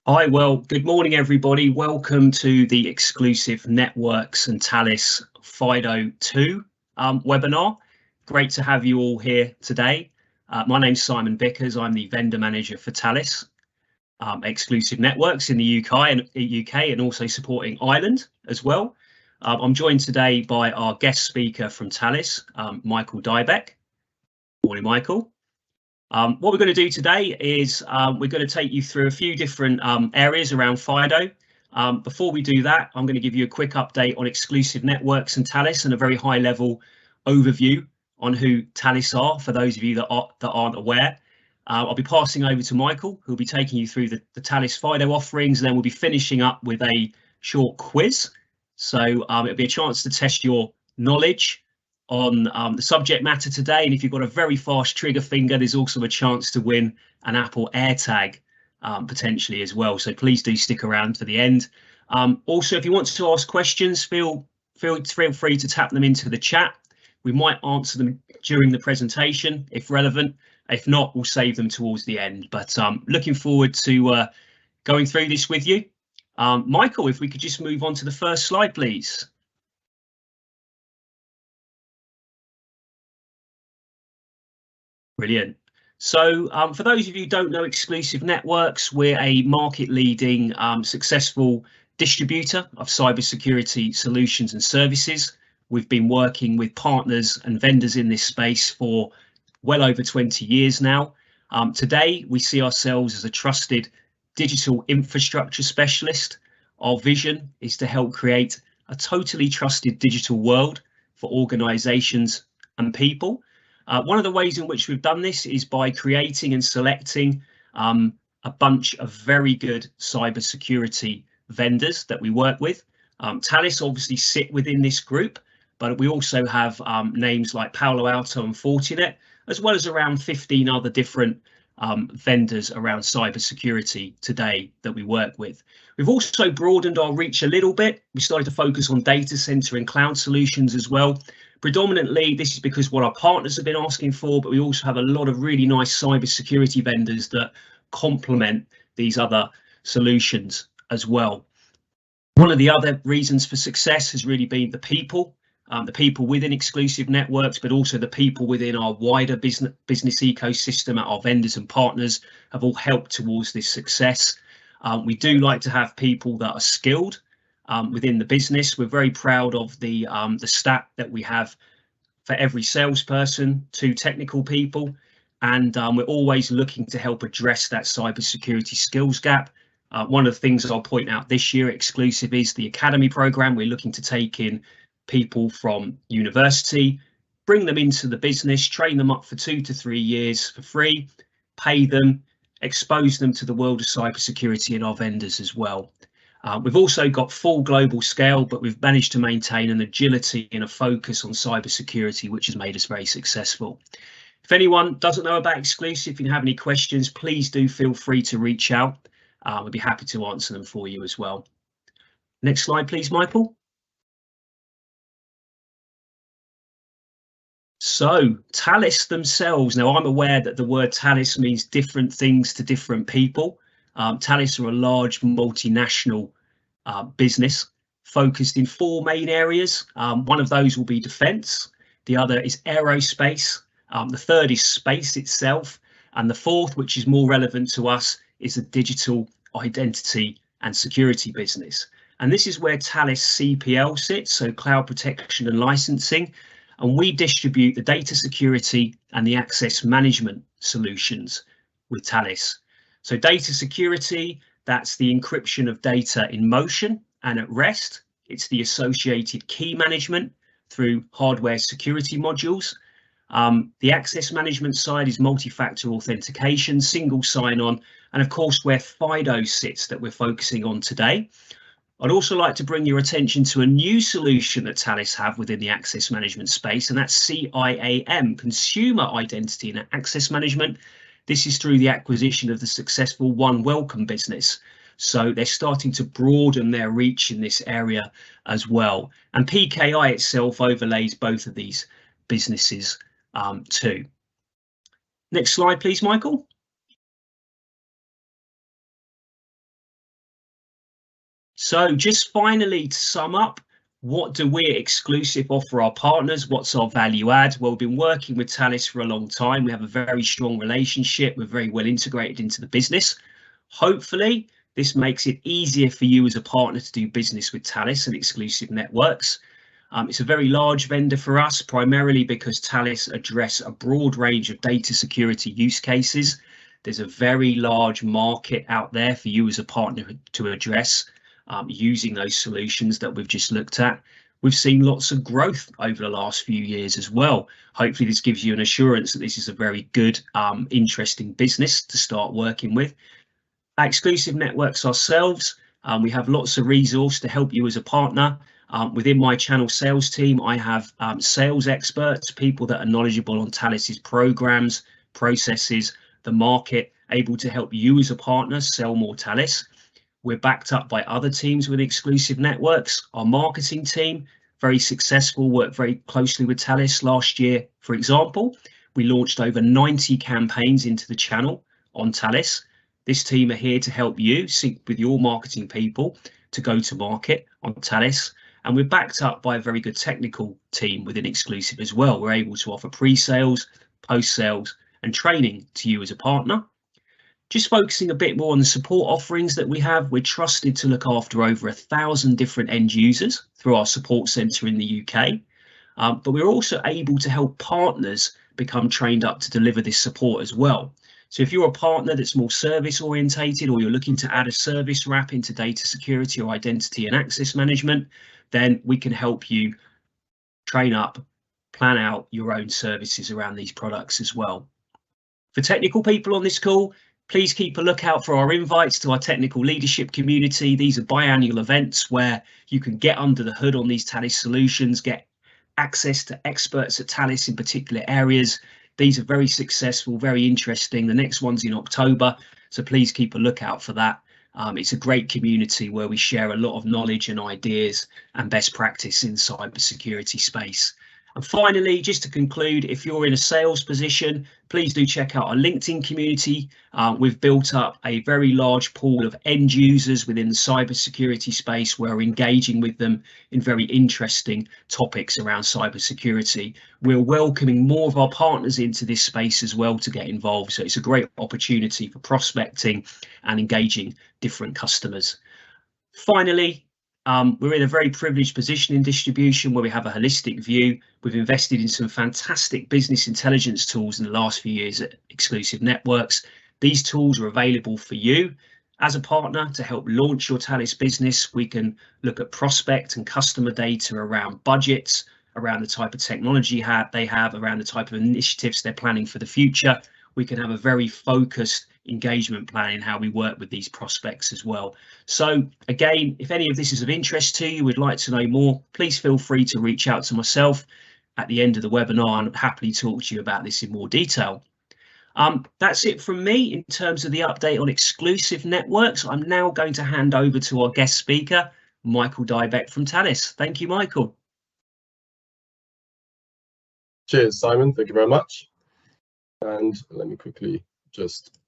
Hi, well, good morning, everybody. Welcome to the exclusive Networks and Thales FIDO2 webinar. Great to have you all here today. My name's Simon Bickers. I'm the vendor manager for Thales exclusive networks in the UK and also supporting Ireland as well. I'm joined today by our guest speaker from Thales, Michael Dybek. Morning, Michael. What we're going to do today is we're going to take you through a few different areas around FIDO. Before we do that, I'm going to give you a quick update on exclusive networks and Thales and a very high level overview on who Thales are for those of you that aren't aware. I'll be passing over to Michael, who'll be taking you through the Thales FIDO offerings, and then we'll be finishing up with a short quiz. So it'll be a chance to test your knowledge on the subject matter today, and if you've got a very fast trigger finger, there's also a chance to win an Apple AirTag potentially as well, so please do stick around for the end. Also, if you want to ask questions, feel free to tap them into the chat. We might answer them during the presentation if relevant. If not, we'll save them towards the end, but looking forward to going through this with you. Michael, if we could just move on to the first slide, please. Brilliant. So for those of you who don't know Exclusive Networks, we're a market-leading successful distributor of cybersecurity solutions and services. We've been working with partners and vendors in this space for well over 20 years now. Today, we see ourselves as a trusted digital infrastructure specialist. Our vision is to help create a totally trusted digital world for organizations and people. One of the ways in which we've done this is by creating and selecting a bunch of very good cybersecurity vendors that we work with. Thales obviously sit within this group, but we also have names like Palo Alto and Fortinet, as well as around 15 other different vendors around cybersecurity today that we work with. We've also broadened our reach a little bit. We started to focus on data center and cloud solutions as well. Predominantly, this is because what our partners have been asking for, but we also have a lot of really nice cybersecurity vendors that complement these other solutions as well. One of the other reasons for success has really been the people within Exclusive Networks, but also the people within our wider business ecosystem. Our vendors and partners have all helped towards this success. We do like to have people that are skilled within the business. We're very proud of the stat that we have for every salesperson, 2 technical people, and we're always looking to help address that cybersecurity skills gap. One of the things I'll point out this year exclusive is the Academy program. We're looking to take in people from university, bring them into the business, train them up for 2 to 3 years for free, pay them, expose them to the world of cybersecurity and our vendors as well. We've also got full global scale, but we've managed to maintain an agility and a focus on cybersecurity, which has made us very successful. If anyone doesn't know about Exclusive, if you have any questions, please do feel free to reach out. We'll be happy to answer them for you as well. Next slide, please, Michael. So Thales themselves, now I'm aware that the word Thales means different things to different people. Thales are a large multinational business focused in 4 main areas. One of those will be defence, the other is aerospace, the third is space itself, and the fourth, which is more relevant to us, is the digital identity and security business. And this is where Thales CPL sits, so cloud protection and licensing, and we distribute the data security and the access management solutions with Thales. So data security, that's the encryption of data in motion and at rest. It's the associated key management through hardware security modules. The access management side is multi-factor authentication, single sign-on, and of course where FIDO sits that we're focusing on today. I'd also like to bring your attention to a new solution that Thales have within the access management space, and that's CIAM, Consumer Identity and Access Management. This is through the acquisition of the successful One Welcome business. So they're starting to broaden their reach in this area as well. And PKI itself overlays both of these businesses too. Next slide, please, Michael. So just finally to sum up, what do we exclusive offer our partners? What's our value add? Well, we've been working with Thales for a long time. We have a very strong relationship. We're very well integrated into the business. Hopefully, this makes it easier for you as a partner to do business with Thales and Exclusive Networks. It's a very large vendor for us, primarily because Thales address a broad range of data security use cases. There's a very large market out there for you as a partner to address using those solutions that we've just looked at. We've seen lots of growth over the last few years as well. Hopefully this gives you an assurance that this is a very good, interesting business to start working with. Exclusive Networks ourselves, we have lots of resource to help you as a partner. Within my channel sales team, I have sales experts, people that are knowledgeable on Thales's programs, processes, the market, able to help you as a partner sell more Thales. We're backed up by other teams with Exclusive Networks. Our marketing team, very successful, worked very closely with Thales last year. For example, we launched over 90 campaigns into the channel on Thales. This team are here to help you sync with your marketing people to go to market on Thales. And we're backed up by a very good technical team within Exclusive as well. We're able to offer pre-sales, post-sales and training to you as a partner. Just focusing a bit more on the support offerings that we have, we're trusted to look after over 1,000 different end users through our support centre in the UK. But we're also able to help partners become trained up to deliver this support as well. So if you're a partner that's more service orientated, or you're looking to add a service wrap into data security or identity and access management, then we can help you train up, plan out your own services around these products as well. For technical people on this call, please keep a lookout for our invites to our technical leadership community. These are biannual events where you can get under the hood on these Thales solutions, get access to experts at Thales in particular areas. These are very successful, very interesting. The next one's in October, so please keep a lookout for that. It's a great community where we share a lot of knowledge and ideas and best practice in cybersecurity space. And finally, just to conclude, if you're in a sales position, please do check out our LinkedIn community. We've built up a very large pool of end users within the cybersecurity space where we're engaging with them in very interesting topics around cybersecurity. We're welcoming more of our partners into this space as well to get involved. So it's a great opportunity for prospecting and engaging different customers. Finally, we're in a very privileged position in distribution where we have a holistic view. We've invested in some fantastic business intelligence tools in the last few years at Exclusive Networks. These tools are available for you as a partner to help launch your Thales business. We can look at prospect and customer data around budgets, around the type of technology they have, around the type of initiatives they're planning for the future. We can have a very focused engagement plan in how we work with these prospects as well. So again, if any of this is of interest to you, would like to know more, please feel free to reach out to myself at the end of the webinar and happily talk to you about this in more detail. That's it from me in terms of the update on Exclusive Networks. I'm now going to hand over to our guest speaker, Michael Dybek from Thales. Thank you, Michael. Cheers, Simon. Thank you very much. And let me quickly just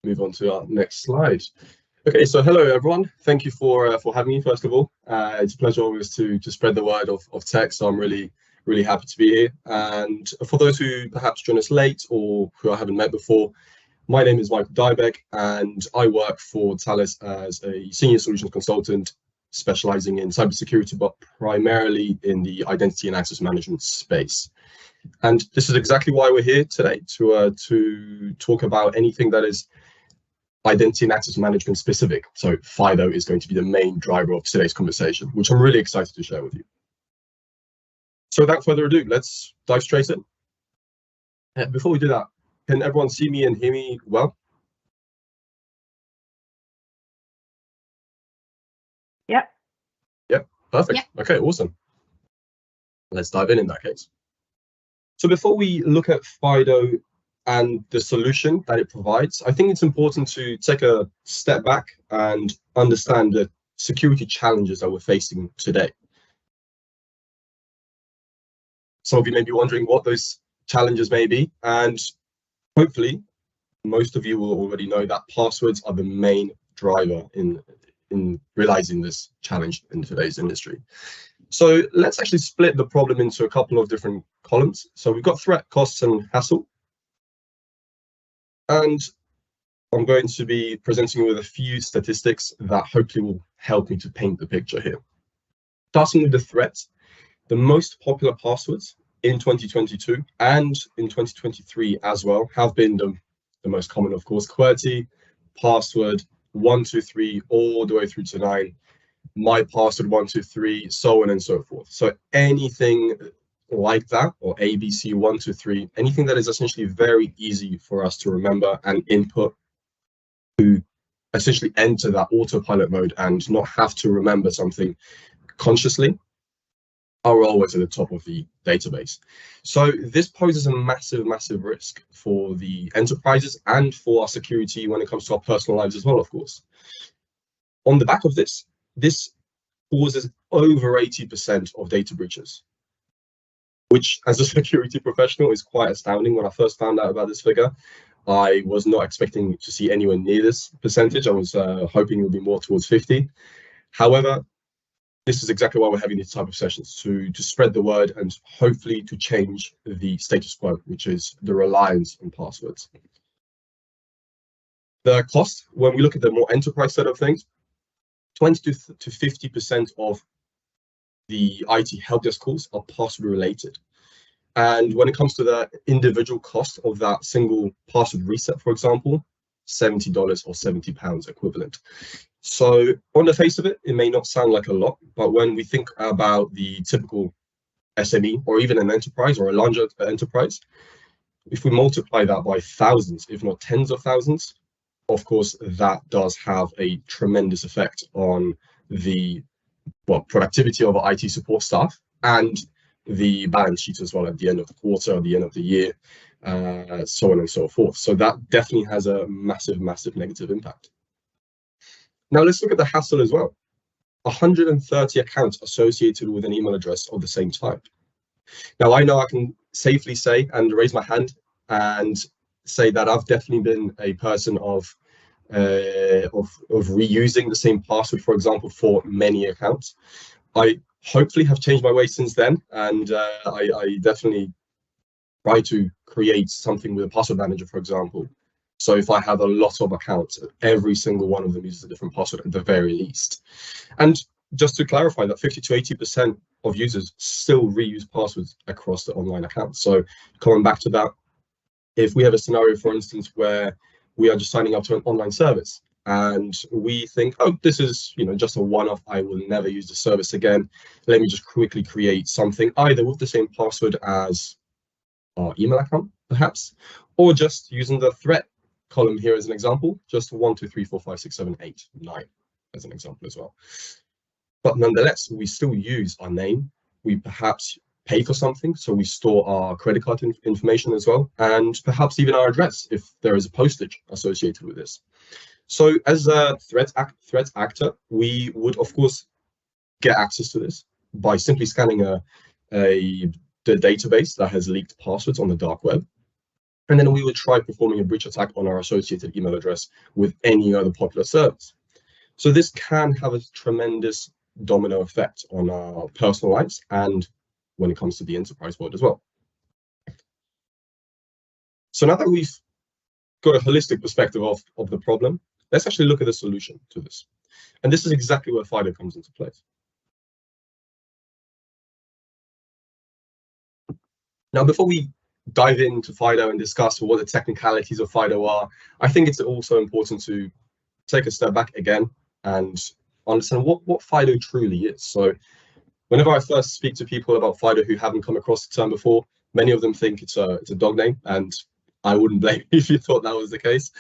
move on to our next slide. Okay, so hello everyone. Thank you for having me. First of all, it's a pleasure always to spread the word of tech. So I'm really happy to be here. And for those who perhaps join us late or who I haven't met before, my name is Michael Dybek, and I work for Thales as a senior solutions consultant, specializing in cybersecurity, but primarily in the identity and access management space. And this is exactly why we're here today, to talk about anything that is identity and access management specific. So FIDO is going to be the main driver of today's conversation, which I'm really excited to share with you. So without further ado, let's dive straight in. Before we do that, can everyone see me and hear me well? Yep. Yep, perfect. Yep. Okay, awesome. Let's dive in that case. So before we look at FIDO and the solution that it provides, I think it's important to take a step back and understand the security challenges that we're facing today. Some of you may be wondering what those challenges may be, and hopefully most of you will already know that passwords are the main driver in in realizing this challenge in today's industry. So let's actually split the problem into a couple of different columns. So we've got threat, costs, and hassle. And I'm going to be presenting you with a few statistics that hopefully will help me to paint the picture here. Starting with the threats, the most popular passwords in 2022 and in 2023 as well have been the most common, of course, QWERTY, password 123 all the way through to 9, my password 123, so on and so forth. So anything like that, or ABC 123, anything that is essentially very easy for us to remember and input to essentially enter that autopilot mode and not have to remember something consciously, are always at the top of the database. So this poses a massive, massive risk for the enterprises and for our security when it comes to our personal lives as well, of course. On the back of this, this causes over 80% of data breaches, which as a security professional is quite astounding. When I first found out about this figure, I was not expecting to see anywhere near this percentage. I was hoping it would be more towards 50. However, this is exactly why we're having these type of sessions, to spread the word and hopefully to change the status quo, which is the reliance on passwords. The cost, when we look at the more enterprise side of things, 20 to 50% of the IT help desk calls are password related. And when it comes to the individual cost of that single password reset, for example, $70 or £70 equivalent. So on the face of it, it may not sound like a lot, but when we think about the typical SME or even an enterprise or a larger enterprise, if we multiply that by thousands, if not tens of thousands, of course, that does have a tremendous effect on the productivity of our IT support staff and the balance sheet as well at the end of the quarter, at the end of the year, so on and so forth. So that definitely has a massive, massive negative impact. Now let's look at the hassle as well. 130 accounts associated with an email address of the same type. Now I know I can safely say and raise my hand and say that I've definitely been a person of reusing the same password, for example, for many accounts. I hopefully have changed my ways since then, and I definitely try to create something with a password manager, for example. So if I have a lot of accounts, every single one of them uses a different password at the very least. And just to clarify, that 50 to 80% of users still reuse passwords across the online accounts. So coming back to that, if we have a scenario, for instance, where we are just signing up to an online service and we think, oh, this is just a one-off, I will never use the service again. Let me just quickly create something either with the same password as our email account, perhaps, or just using the threat column here as an example, just 1, 2, 3, 4, 5, 6, 7, 8, 9 as an example as well. But nonetheless, we still use our name. We perhaps pay for something, so we store our credit card information as well, and perhaps even our address if there is a postage associated with this. So as a threat actor, we would of course get access to this by simply scanning the database that has leaked passwords on the dark web. And then we would try performing a breach attack on our associated email address with any other popular service. So this can have a tremendous domino effect on our personal lives and when it comes to the enterprise world as well. So now that we've got a holistic perspective of the problem, let's actually look at the solution to this. And this is exactly where FIDO comes into place. Now, before we dive into FIDO and discuss what the technicalities of FIDO are, I think it's also important to take a step back again and understand what FIDO truly is. So whenever I first speak to people about FIDO who haven't come across the term before, many of them think it's a dog name, and I wouldn't blame you if you thought that was the case.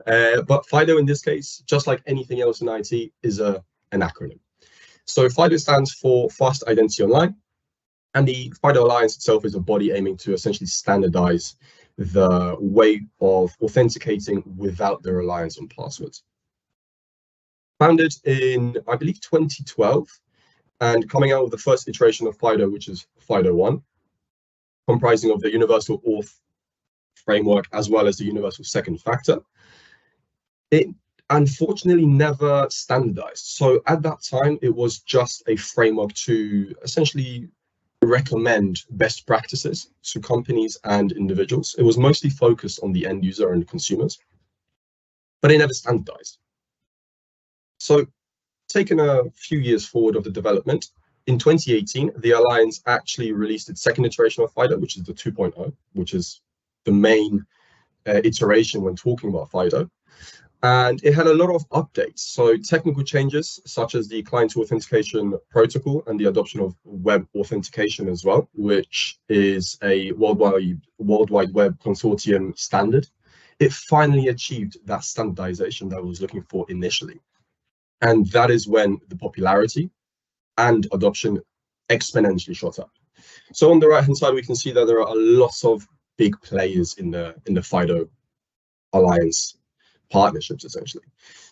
But FIDO in this case, just like anything else in IT, is an acronym. So FIDO stands for Fast Identity Online, and the FIDO Alliance itself is a body aiming to essentially standardize the way of authenticating without the reliance on passwords. Founded in, I believe, 2012, and coming out with the first iteration of FIDO, which is FIDO1, comprising of the universal auth framework as well as the universal second factor. It unfortunately never standardized. So at that time, it was just a framework to essentially recommend best practices to companies and individuals. It was mostly focused on the end user and consumers, but it never standardized. So taking a few years forward of the development, in 2018, the Alliance actually released its second iteration of FIDO, which is the 2.0, which is the main iteration when talking about FIDO. And it had a lot of updates. So technical changes, such as the client authentication protocol and the adoption of web authentication as well, which is a World Wide Web Consortium standard. It finally achieved that standardization that I was looking for initially. And that is when the popularity and adoption exponentially shot up. So on the right-hand side, we can see that there are a lot of big players in the FIDO Alliance partnerships, essentially.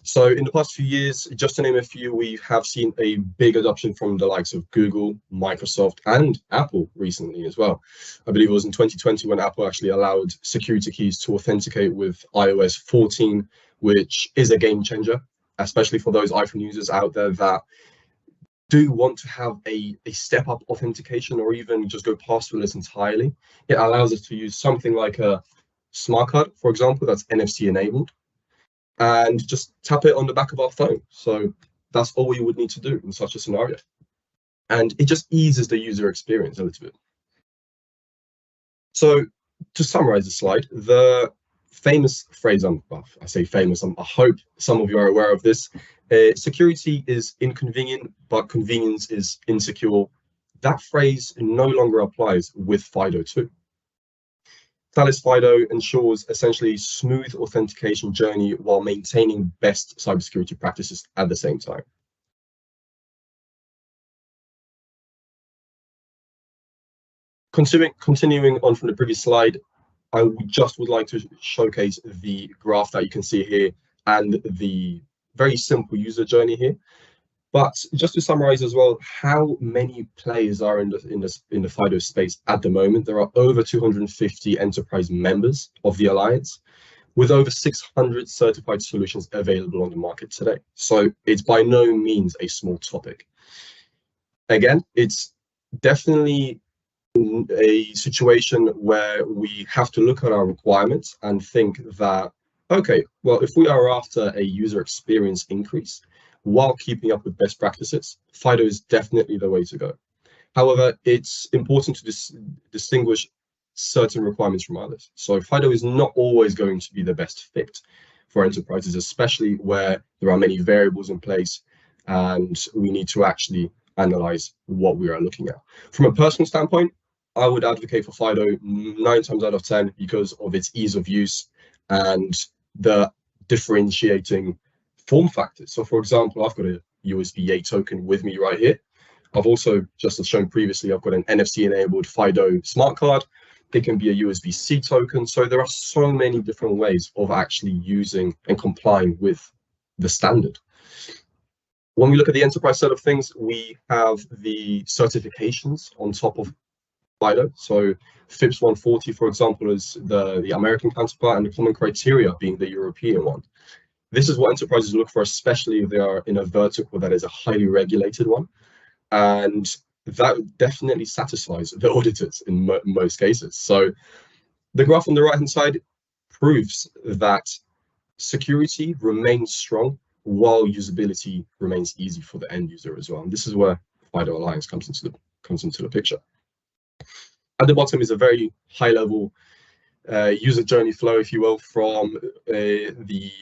So in the past few years, just to name a few, we have seen a big adoption from the likes of Google, Microsoft, and Apple recently as well. I believe it was in 2020 when Apple actually allowed security keys to authenticate with iOS 14, which is a game changer, especially for those iPhone users out there that do want to have a step-up authentication or even just go passwordless entirely. It allows us to use something like a smart card, for example, that's NFC enabled, and just tap it on the back of our phone. So that's all you would need to do in such a scenario. And it just eases the user experience a little bit. So to summarize the slide, the famous phrase, I say famous, I hope some of you are aware of this, security is inconvenient, but convenience is insecure. That phrase no longer applies with FIDO2. Thales FIDO ensures essentially smooth authentication journey while maintaining best cybersecurity practices at the same time. Continuing on from the previous slide, I just would like to showcase the graph that you can see here and the very simple user journey here. But just to summarize as well, how many players are in the FIDO space at the moment? There are over 250 enterprise members of the Alliance, with over 600 certified solutions available on the market today. So it's by no means a small topic. Again, it's definitely a situation where we have to look at our requirements and think that, okay, well, if we are after a user experience increase while keeping up with best practices, FIDO is definitely the way to go. However, it's important to distinguish certain requirements from others. So FIDO is not always going to be the best fit for enterprises, especially where there are many variables in place and we need to actually analyze what we are looking at. From a personal standpoint, I would advocate for FIDO 9 times out of 10 because of its ease of use and the differentiating form factors. So for example, I've got a USB-A token with me right here. I've also, just as shown previously, I've got an NFC enabled FIDO smart card. It can be a USB-C token. So there are so many different ways of actually using and complying with the standard. When we look at the enterprise side of things, we have the certifications on top of FIDO. So FIPS 140, for example, is the American counterpart, and the common criteria being the European one. This is what enterprises look for, especially if they are in a vertical that is a highly regulated one. And that definitely satisfies the auditors in most cases. So the graph on the right-hand side proves that security remains strong while usability remains easy for the end user as well. And this is where FIDO Alliance comes into the picture. At the bottom is a very high-level user journey flow, if you will, from the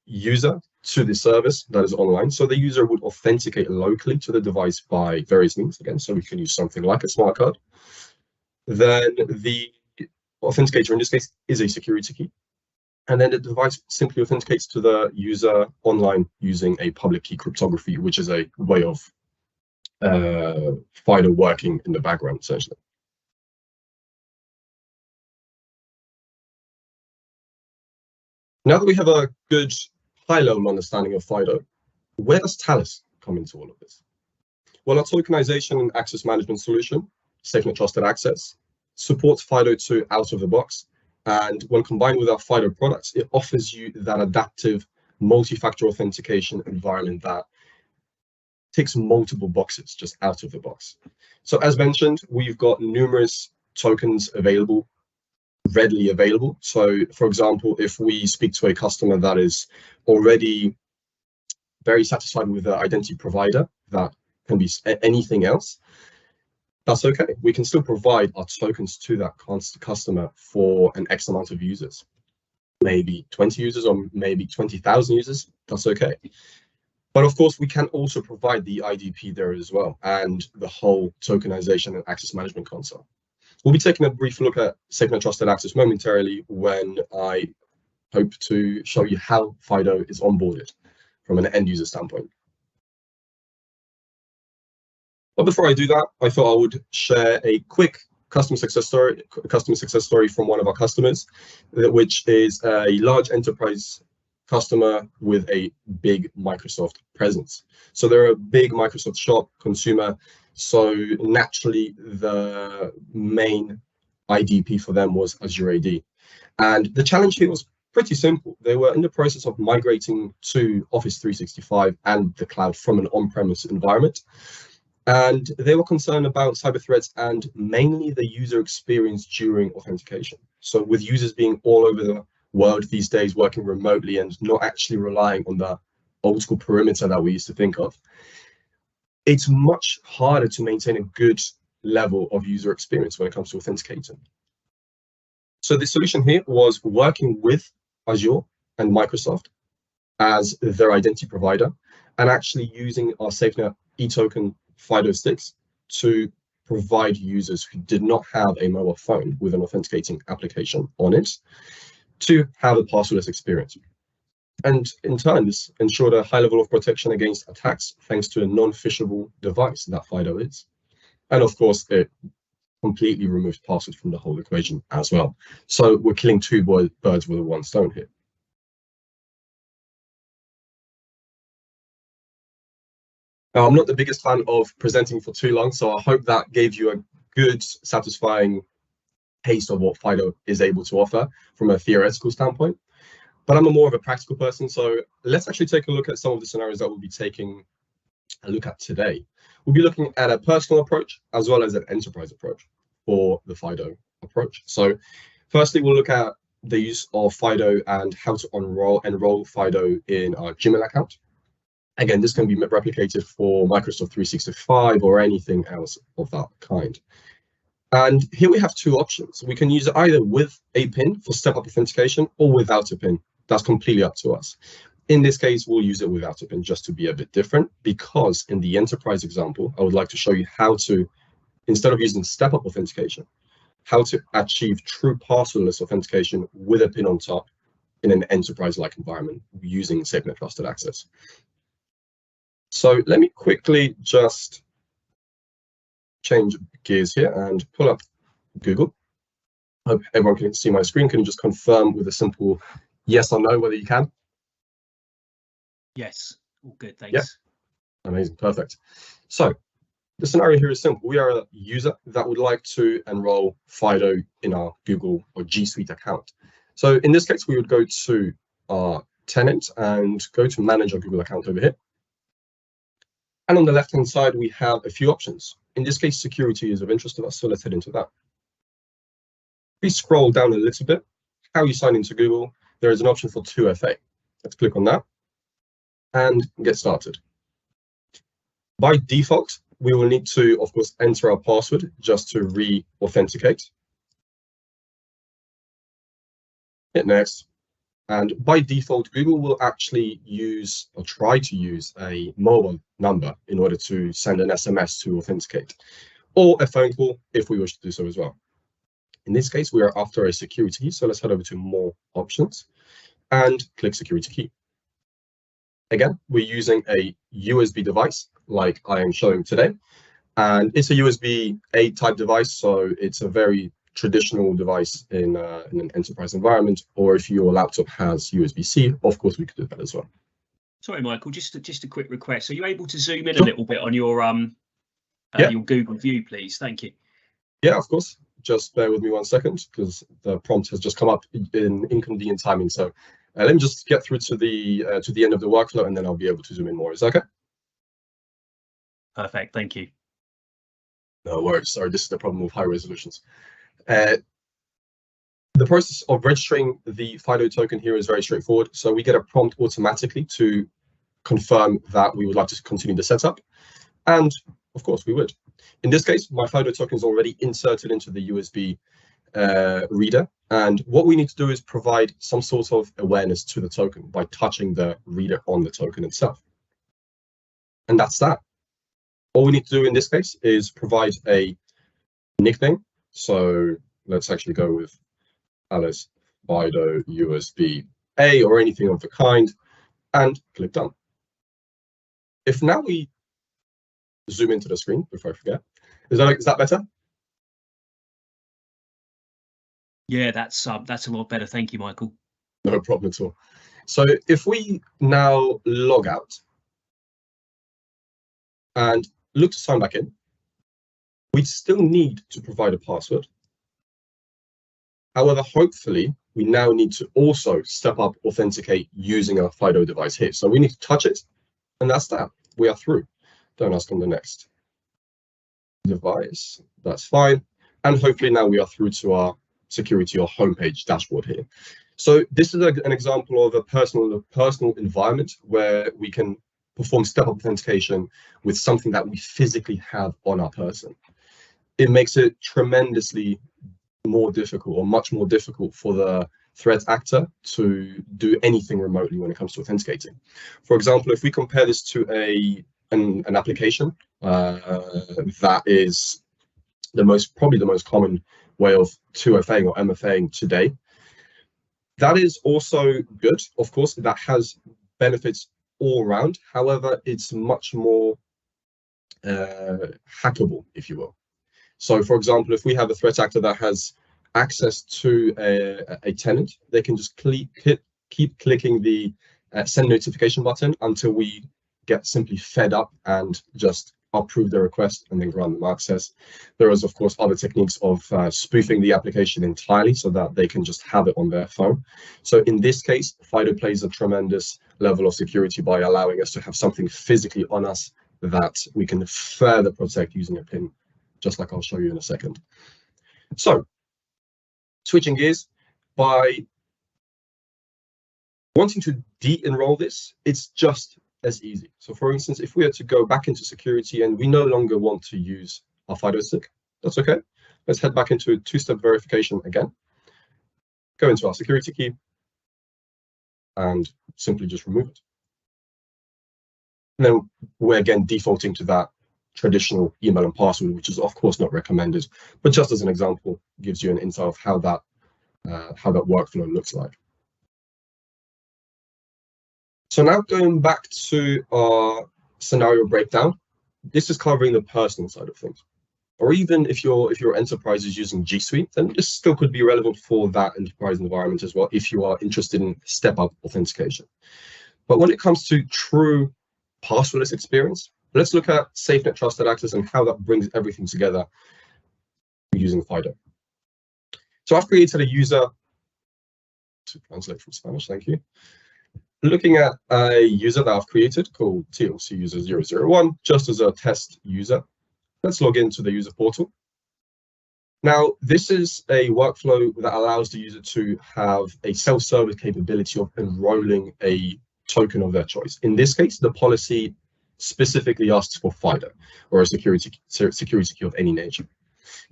user to the service that is online. So the user would authenticate locally to the device by various means, again, so we can use something like a smart card. Then the authenticator in this case is a security key. And then the device simply authenticates to the user online using a public key cryptography, which is a way of FIDO working in the background, essentially. Now that we have a good high-level understanding of FIDO, where does Thales come into all of this? Well, our tokenization and access management solution, Safe and Trusted Access, supports FIDO2 out of the box. And when combined with our FIDO products, it offers you that adaptive multi-factor authentication environment that ticks multiple boxes just out of the box. So as mentioned, we've got numerous tokens available, readily available. So for example, if we speak to a customer that is already very satisfied with the identity provider, that can be anything else, that's okay. We can still provide our tokens to that customer for an X amount of users, maybe 20 users or maybe 20,000 users, that's okay. But of course, we can also provide the IDP there as well, and the whole tokenization and access management console. We'll be taking a brief look at SafeNet Trusted Access momentarily when I hope to show you how FIDO is onboarded from an end user standpoint. But before I do that, I thought I would share a quick customer success story from one of our customers, which is a large enterprise customer with a big Microsoft presence. So they're a big Microsoft shop consumer. So naturally, the main IDP for them was Azure AD. And the challenge here was pretty simple. They were in the process of migrating to Office 365 and the cloud from an on-premise environment. And they were concerned about cyber threats and mainly the user experience during authentication. So with users being all over the world these days, working remotely and not actually relying on the old school perimeter that we used to think of, it's much harder to maintain a good level of user experience when it comes to authenticating. So the solution here was working with Azure and Microsoft as their identity provider and actually using our SafeNet eToken FIDO sticks to provide users who did not have a mobile phone with an authenticating application on it to have a passwordless experience. And in turn, this ensured a high level of protection against attacks thanks to a non-phishable device that FIDO is. And of course, it completely removed passwords from the whole equation as well. So we're killing two birds with one stone here. Now, I'm not the biggest fan of presenting for too long, so I hope that gave you a good, satisfying taste of what FIDO is able to offer from a theoretical standpoint. But I'm more of a practical person, so let's actually take a look at some of the scenarios that we'll be taking a look at today. We'll be looking at a personal approach as well as an enterprise approach for the FIDO approach. So firstly, we'll look at the use of FIDO and how to enroll FIDO in our Gmail account. Again, this can be replicated for Microsoft 365 or anything else of that kind. And here we have two options. We can use it either with a PIN for step-up authentication or without a PIN. That's completely up to us. In this case, we'll use it without a PIN just to be a bit different, because in the enterprise example, I would like to show you how to, instead of using step-up authentication, how to achieve true passwordless authentication with a PIN on top in an enterprise-like environment using SafeNet Trusted Access. So let me quickly just change gears here and pull up Google. I hope everyone can see my screen. Can you just confirm with a simple yes or no whether you can? Yes, all good, thanks. Yeah. Amazing, perfect. So the scenario here is simple. We are a user that would like to enroll FIDO in our Google or G Suite account. So in this case, we would go to our tenant and go to manage our Google account over here. And on the left-hand side, we have a few options. In this case, security is of interest to us, so let's head into that. Please scroll down a little bit. How you sign into Google, there is an option for 2FA. Let's click on that and get started. By default, we will need to, of course, enter our password just to re-authenticate. Hit next. And by default, Google will actually use or try to use a mobile number in order to send an SMS to authenticate, or a phone call if we wish to do so as well. In this case, we are after a security key, so let's head over to more options and click security key. Again, we're using a USB device like I am showing today, and it's a USB-A type device, so it's a very traditional device in an enterprise environment, or if your laptop has USB-C, of course we could do that as well. Sorry, Michael, just a quick request. Are you able to zoom in Sure. a little bit on your your Google view, please? Thank you. Yeah, of course. Just bear with me 1 second because the prompt has just come up in inconvenient timing. So Let me just get through to the end of the workflow, and then I'll be able to zoom in more. Is that okay? Perfect. Thank you. No worries. Sorry, this is the problem with high resolutions. The process of registering the FIDO token here is very straightforward. So we get a prompt automatically to confirm that we would like to continue the setup. And of course, we would. In this case, my FIDO token is already inserted into the USB reader. And what we need to do is provide some sort of awareness to the token by touching the reader on the token itself. And that's that. All we need to do in this case is provide a nickname. So let's actually go with Thales FIDO USB A or anything of the kind, and click done. If now we zoom into the screen before I forget, is that better? Yeah, that's a lot better. Thank you, Michael. No problem at all. So if we now log out and look to sign back in, we still need to provide a password. However, hopefully, we now need to also step up authenticate using our FIDO device here. So we need to touch it, and that's that. We are through. Don't ask on the next device. That's fine. And hopefully now we are through to our security or homepage dashboard here. So this is an example of a personal environment where we can perform step-up authentication with something that we physically have on our person. It makes it tremendously more difficult, or much more difficult, for the threat actor to do anything remotely when it comes to authenticating. For example, if we compare this to an application that is probably the most common way of 2FAing or MFAing today, that is also good. Of course, that has benefits all around. However, it's much more hackable, if you will. So, for example, if we have a threat actor that has access to a tenant, they can just keep clicking the send notification button until we get simply fed up and just approve the request and then grant them access. There is, of course, other techniques of spoofing the application entirely so that they can just have it on their phone. So in this case, FIDO plays a tremendous level of security by allowing us to have something physically on us that we can further protect using a PIN, just like I'll show you in a second. So, switching gears, by wanting to de-enroll this, it's just as easy. So, for instance, if we are to go back into security and we no longer want to use our FIDO stick, that's okay. Let's head back into two-step verification again. Go into our security key and simply just remove it. And then we're again defaulting to that traditional email and password, which is of course not recommended, but just as an example, gives you an insight of how that workflow looks like. So now going back to our scenario breakdown, this is covering the personal side of things. Or even if your enterprise is using G Suite, then this still could be relevant for that enterprise environment as well, if you are interested in step-up authentication. But when it comes to true passwordless experience, let's look at SafeNet Trusted Access and how that brings everything together using FIDO. So I've created a user, to translate from Spanish, thank you. Looking at a user that I've created called TLC user 001, just as a test user. Let's log into the user portal. Now, this is a workflow that allows the user to have a self-service capability of enrolling a token of their choice. In this case, the policy specifically asks for FIDO or a security key of any nature.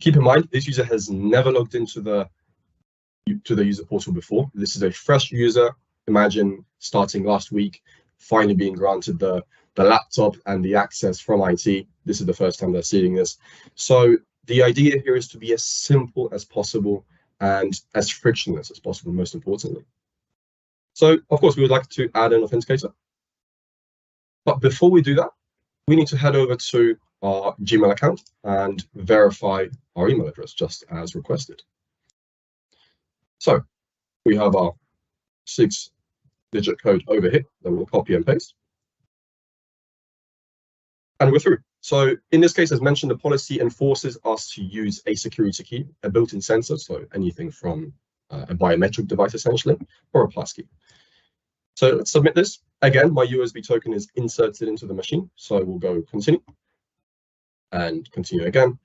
Keep in mind, this user has never logged into the user portal before. This is a fresh user. Imagine starting last week, finally being granted the laptop and the access from IT. This is the first time they're seeing this. So the idea here is to be as simple as possible and as frictionless as possible, most importantly. So, of course, we would like to add an authenticator. But before we do that, we need to head over to our Gmail account and verify our email address, just as requested. So we have our 6-digit code over here, then we'll copy and paste. And we're through. So in this case, as mentioned, the policy enforces us to use a security key, a built-in sensor, so anything from a biometric device essentially, or a passkey. So let's submit this. Again, my USB token is inserted into the machine. So we'll go continue and continue again.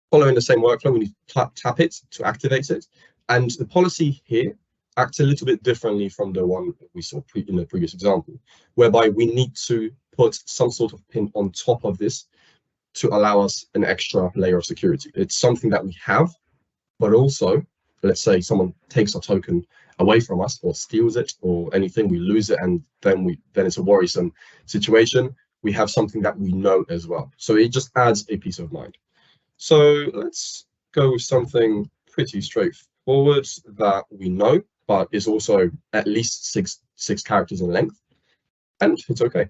Following the same workflow, we need to tap it to activate it. And the policy here acts a little bit differently from the one we saw in the previous example, whereby we need to put some sort of pin on top of this to allow us an extra layer of security. It's something that we have, but also, let's say someone takes our token away from us or steals it or anything, we lose it, and then it's a worrisome situation. We have something that we know as well. So it just adds a peace of mind. So let's go with something pretty straightforward that we know, but is also at least six characters in length, and it's okay.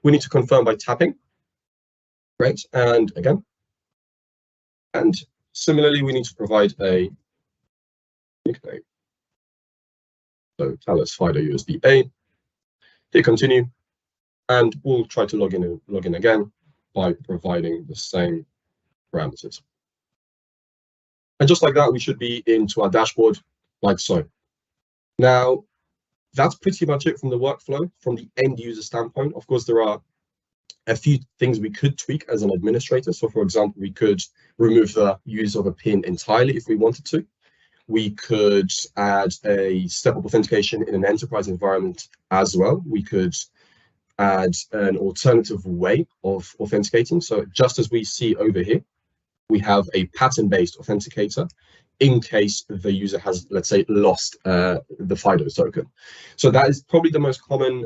We need to confirm by tapping. Great, and again. And similarly, we need to provide a nickname. So Thales FIDO USB-A. Hit continue, and we'll try to log in again by providing the same parameters. And just like that, we should be into our dashboard like so. Now, that's pretty much it from the workflow. From the end user standpoint, of course, there are a few things we could tweak as an administrator. So for example, we could remove the use of a PIN entirely if we wanted to. We could add a step-up authentication in an enterprise environment as well. We could add an alternative way of authenticating. So just as we see over here, we have a pattern-based authenticator in case the user has, let's say, lost the FIDO token. So that is probably the most common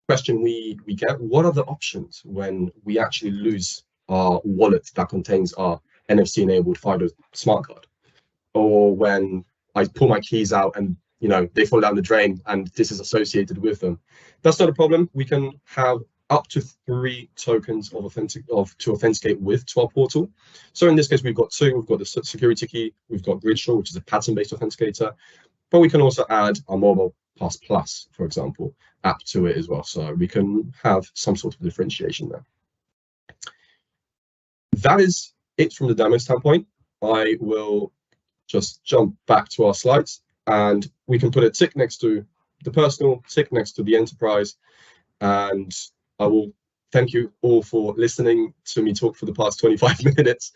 question we get. What are the options when we actually lose our wallet that contains our NFC-enabled FIDO smart card? Or when I pull my keys out and they fall down the drain and this is associated with them? That's not a problem. We can have up to 3 tokens to authenticate with to our portal. So in this case, we've got 2. We've got the security key. We've got Gridshore, which is a pattern-based authenticator. But we can also add our Mobile Pass Plus, for example, app to it as well. So we can have some sort of differentiation there. That is it from the demo standpoint. I will just jump back to our slides, and we can put a tick next to the personal, tick next to the enterprise. And I will thank you all for listening to me talk for the past 25 minutes.